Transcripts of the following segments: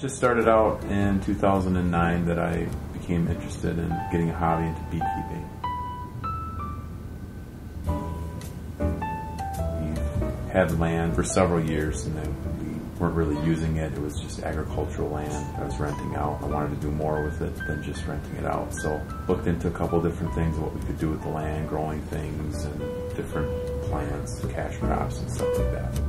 Just started out in 2009 that I became interested in getting a hobby into beekeeping. We've had land for several years and then we weren't really using it. It was just agricultural land I was renting out. I wanted to do more with it than just renting it out. So looked into a couple different things, what we could do with the land, growing things and different plants, cash crops and stuff like that.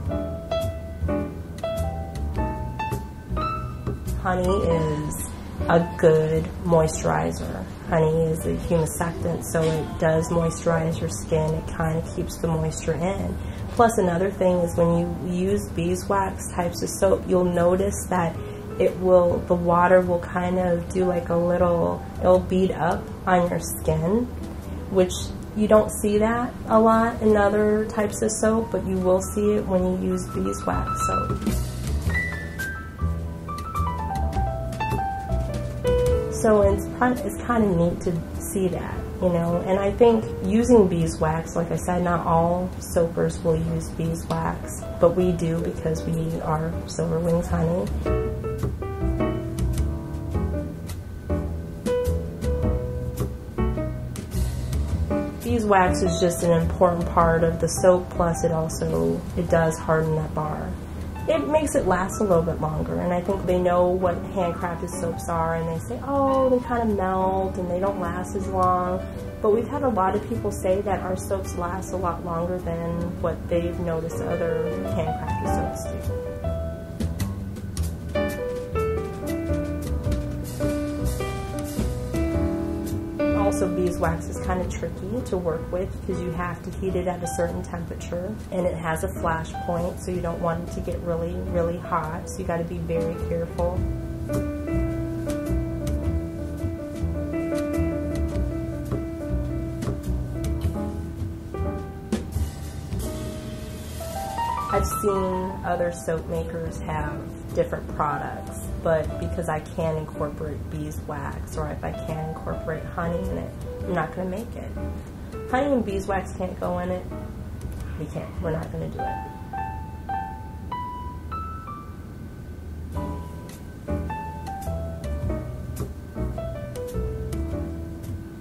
Honey is a good moisturizer. Honey is a humescent, so it does moisturize your skin. It kind of keeps the moisture in. Plus another thing is when you use beeswax types of soap, you'll notice that the water will kind of do like it'll bead up on your skin, which you don't see that a lot in other types of soap, but you will see it when you use beeswax soap. So it's kind of neat to see that, you know, and I think using beeswax, like I said, not all soapers will use beeswax, but we do because we are Silver Wings Honey. Beeswax is just an important part of the soap, plus it does harden that bar. It makes it last a little bit longer, and I think they know what handcrafted soaps are, and they say, oh, they kind of melt and they don't last as long. But we've had a lot of people say that our soaps last a lot longer than what they've noticed other handcrafted soaps do. Also, beeswax is kind of tricky to work with because you have to heat it at a certain temperature, and it has a flash point, so you don't want it to get really, really hot, so you got to be very careful. I've seen other soap makers have different products, but because I can incorporate beeswax, or if I can incorporate honey in it, I'm not going to make it. Honey and beeswax can't go in it. We can't. We're not going to do it.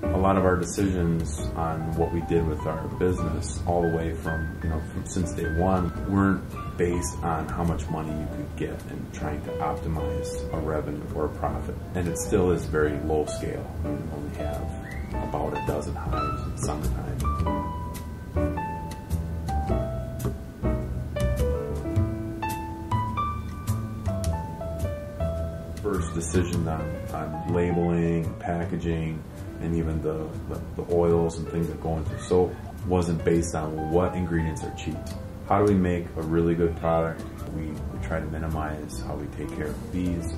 A lot of our decisions on what we did with our business, all the way from since day one, weren't based on how much money you could get and trying to optimize a revenue or a profit. And it still is very low scale. We only have about a dozen hives in summertime. First decision on labeling, packaging, and even the oils and things that go into soap wasn't based on what ingredients are cheap. How do we make a really good product? We try to minimize how we take care of bees.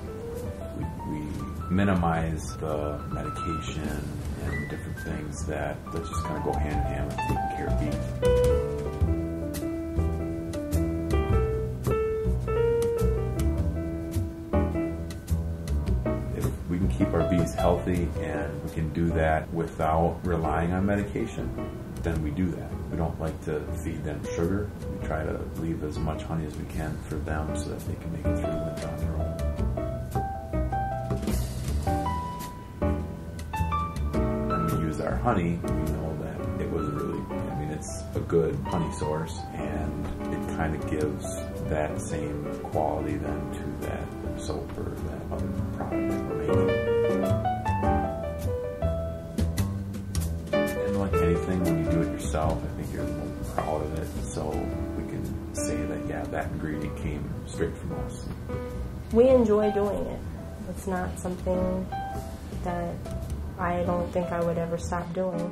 We minimize the medication and different things that just kind of go hand in hand with taking care of bees. We can keep our bees healthy and we can do that without relying on medication, then we do that. We don't like to feed them sugar. We try to leave as much honey as we can for them so that they can make it through the winter on their own. When we use our honey, we know that it was it's a good honey source, and it kind of gives that same quality then to that soap or that other product that we're making. And like anything, when you do it yourself, I think you're more proud of it, so we can say that, yeah, that ingredient came straight from us. We enjoy doing it. It's not something that I don't think I would ever stop doing.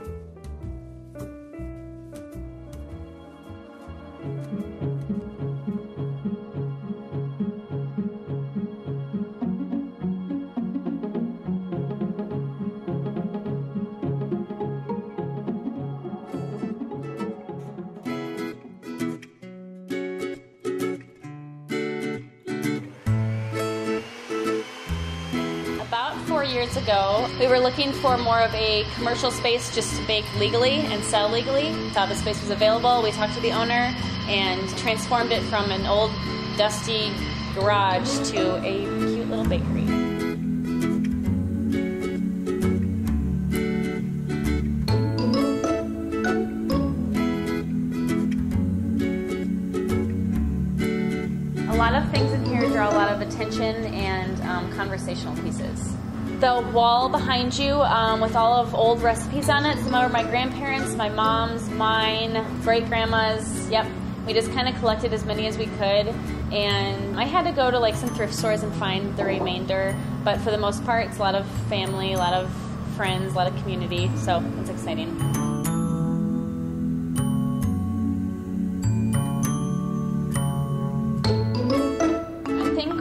years ago. We were looking for more of a commercial space just to bake legally and sell legally. Thought the space was available. We talked to the owner and transformed it from an old dusty garage to a cute little bakery. A lot of things in here draw a lot of attention and conversational pieces. The wall behind you with all of old recipes on it, some are my grandparents, my mom's, mine, great-grandma's, yep. We just kind of collected as many as we could, and I had to go to like some thrift stores and find the remainder, but for the most part it's a lot of family, a lot of friends, a lot of community, so it's exciting.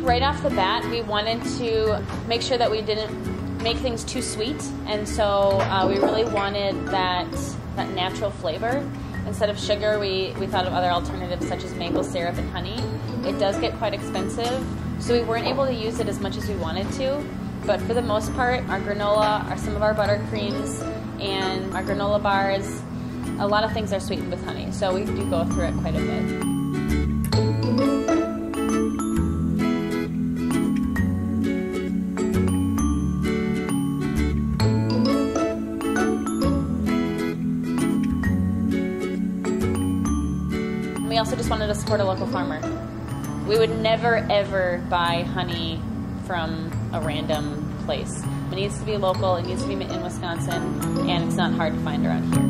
Right off the bat, we wanted to make sure that we didn't make things too sweet, and so we really wanted that natural flavor. Instead of sugar, we thought of other alternatives such as maple syrup and honey. It does get quite expensive, so we weren't able to use it as much as we wanted to, but for the most part, our granola, some of our buttercreams, and our granola bars, a lot of things are sweetened with honey, so we do go through it quite a bit. We also just wanted to support a local farmer. We would never ever buy honey from a random place. It needs to be local, it needs to be in Wisconsin, and it's not hard to find around here.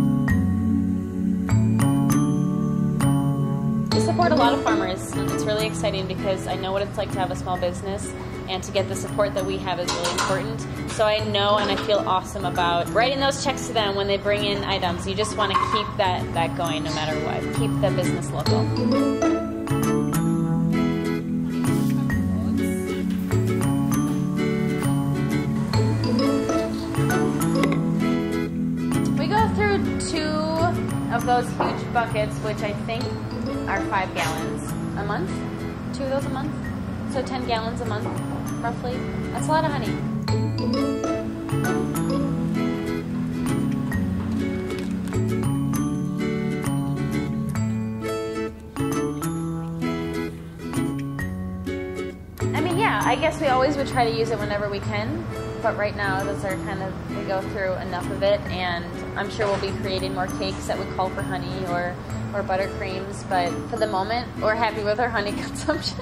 We support a lot of farmers, and it's really exciting because I know what it's like to have a small business, and to get the support that we have is really important. So I know and I feel awesome about writing those checks to them when they bring in items. You just want to keep that going no matter what. Keep the business local. We go through 2 of those huge buckets, which I think are 5 gallons a month. 2 of those a month. So 10 gallons a month, roughly. That's a lot of honey. I mean, yeah, I guess we always would try to use it whenever we can, but right now those are kind of, we go through enough of it, and I'm sure we'll be creating more cakes that would call for honey or buttercreams, but for the moment, we're happy with our honey consumption.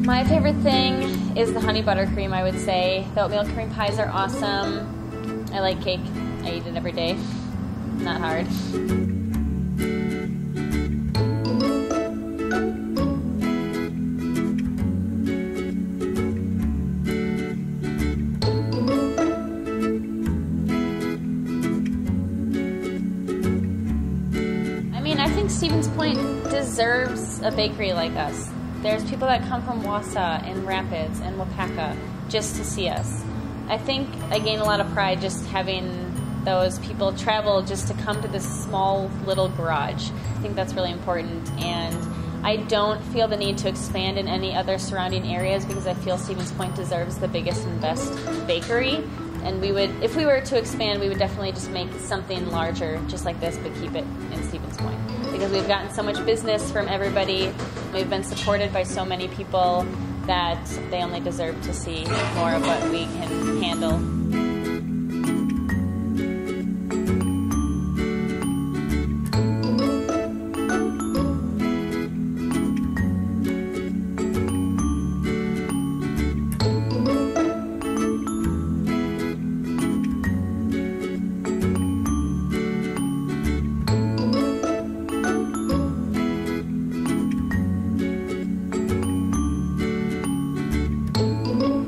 My favorite thing is the honey buttercream, I would say. The oatmeal cream pies are awesome. I like cake. I eat it every day. Not hard. I mean, I think Stevens Point deserves a bakery like us. There's people that come from Wausau and Rapids and Wapaka just to see us. I think I gain a lot of pride just having those people travel just to come to this small little garage. I think that's really important, and I don't feel the need to expand in any other surrounding areas because I feel Stevens Point deserves the biggest and best bakery, and we would, if we were to expand, we would definitely just make something larger just like this, but keep it in Stevens Point because we've gotten so much business from everybody. We've been supported by so many people that they only deserve to see more of what we can handle.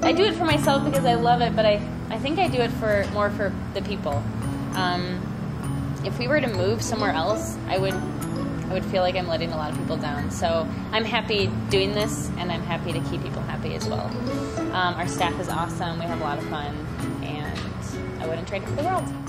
I do it for myself because I love it, but I think I do it more for the people. If we were to move somewhere else, I would feel like I'm letting a lot of people down. So I'm happy doing this, and I'm happy to keep people happy as well. Our staff is awesome. We have a lot of fun, and I wouldn't trade it for the world.